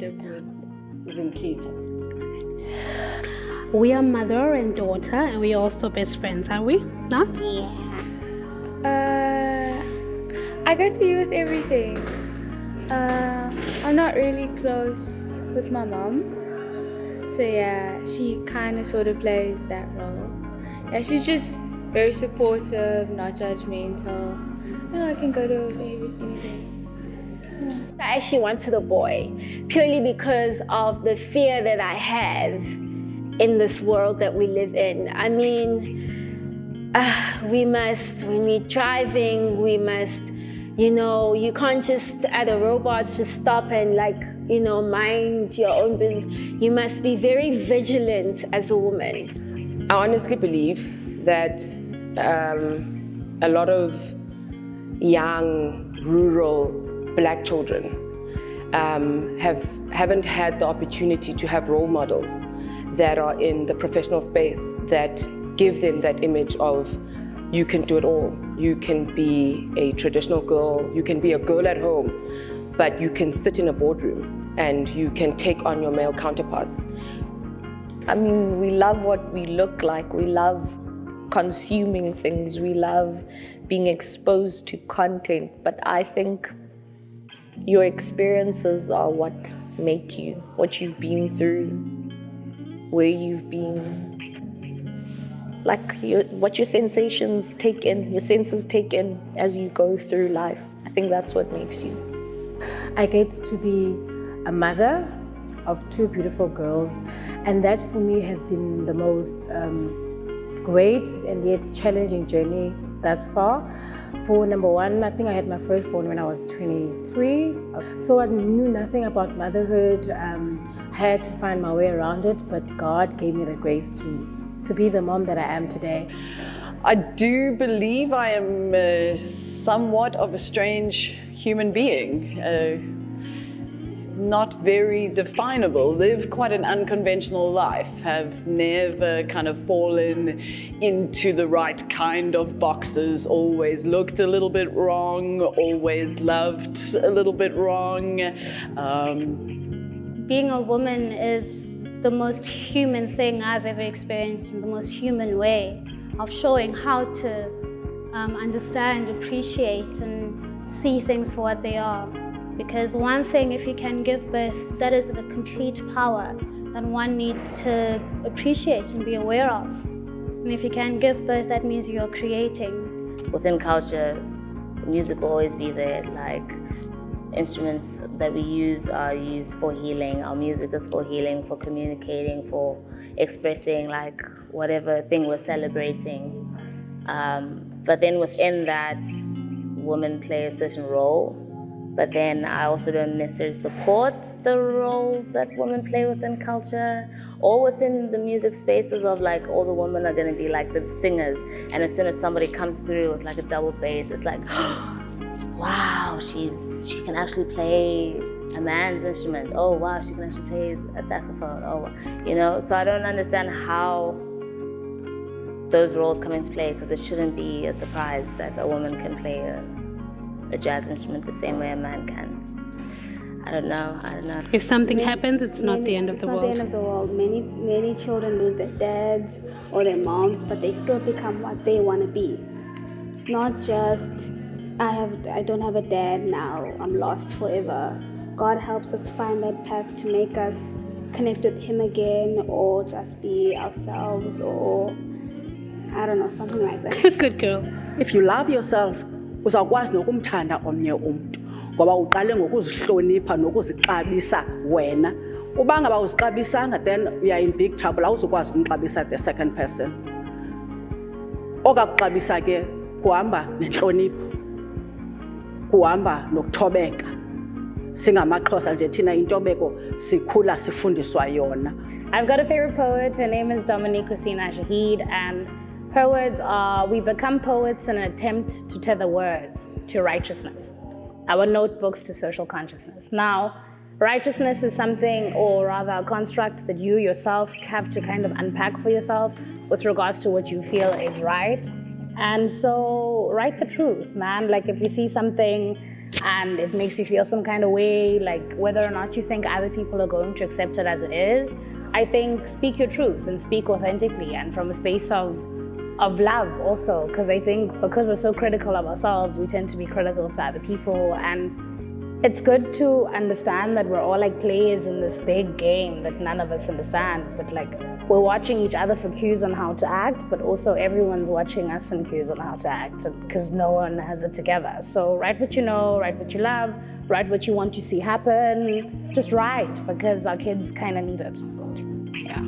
relationship with Zimkhita? We are mother and daughter, and we're also best friends, are we? No? Yeah. I go to you with everything. I'm not really close with my mom. So yeah, she kind of sort of plays that role. Yeah, she's just very supportive, not judgmental. I can go to anything. I actually wanted a boy purely because of the fear that I have in this world that we live in. I mean, we must, when we're driving, we must, you can't just at a robot just stop and mind your own business. You must be very vigilant as a woman. I honestly believe that a lot of young, rural Black children haven't had the opportunity to have role models that are in the professional space that give them that image of you can do it all. You can be a traditional girl, you can be a girl at home, but you can sit in a boardroom and you can take on your male counterparts. I mean, we love what we look like. We love consuming things. We love being exposed to content. But I think your experiences are what make you, what you've been through, where you've been, what your sensations take in, your senses take in as you go through life. I think that's what makes you. I get to be a mother of two beautiful girls, and that for me has been the most great and yet challenging journey thus far. For number one, I think I had my firstborn when I was 23, so I knew nothing about motherhood. I had to find my way around it, but God gave me the grace to be the mom that I am today. I do believe I am somewhat of a strange human being. Not very definable, live quite an unconventional life, have never kind of fallen into the right kind of boxes, always looked a little bit wrong, always loved a little bit wrong. Being a woman is the most human thing I've ever experienced, in the most human way of showing how to understand, appreciate, and see things for what they are. Because one thing, if you can give birth, that is a complete power that one needs to appreciate and be aware of. And if you can give birth, that means you're creating. Within culture, music will always be there. Like, instruments that we use are used for healing. Our music is for healing, for communicating, for expressing like whatever thing we're celebrating. But then within that, women play a certain role. But then I also don't necessarily support the roles that women play within culture or within the music spaces of like all the women are going to be like the singers. And as soon as somebody comes through with like a double bass, it's like, wow, she can actually play a man's instrument. Oh, wow, she can actually play a saxophone. Oh, so I don't understand how those roles come into play, because it shouldn't be a surprise that a woman can play a jazz instrument the same way a man can. I don't know. If something happens, it's not the end of the world. It's not the end of the world. Many children lose their dads or their moms, but they still become what they want to be. It's not just, I don't have a dad now, I'm lost forever. God helps us find that path to make us connect with Him again, or just be ourselves, or I don't know, something like that. Good girl. If you love yourself, uzawukwazi nokumthanda omnye umuntu, ngoba uqale ngokuzihlonipha nokuzixabisa wena. Uba ngaba uzixabisanga, then you are in big trouble. Awuzukwazi ukumxabisa the second person. Okakuxabisa ke kuhamba nenhlonipho, kuhamba nokuthobeka. SingamaXhosa nje thina intobeko sikhula sifundiswa yona. I've got a favorite poet. Her name is Dominique Christina Shahid, and her words are, we become poets in an attempt to tether words to righteousness, our notebooks to social consciousness. Now, righteousness is something, or rather a construct, that you yourself have to kind of unpack for yourself with regards to what you feel is right. And so, write the truth, man. Like, if you see something and it makes you feel some kind of way, like whether or not you think other people are going to accept it as it is, I think speak your truth and speak authentically and from a space of love also, because I think because we're so critical of ourselves, we tend to be critical to other people, and it's good to understand that we're all like players in this big game that none of us understand, but like we're watching each other for cues on how to act, but also everyone's watching us and cues on how to act because no one has it together. So write what you know, write what you love, write what you want to see happen, just write because our kids kind of need it. Yeah.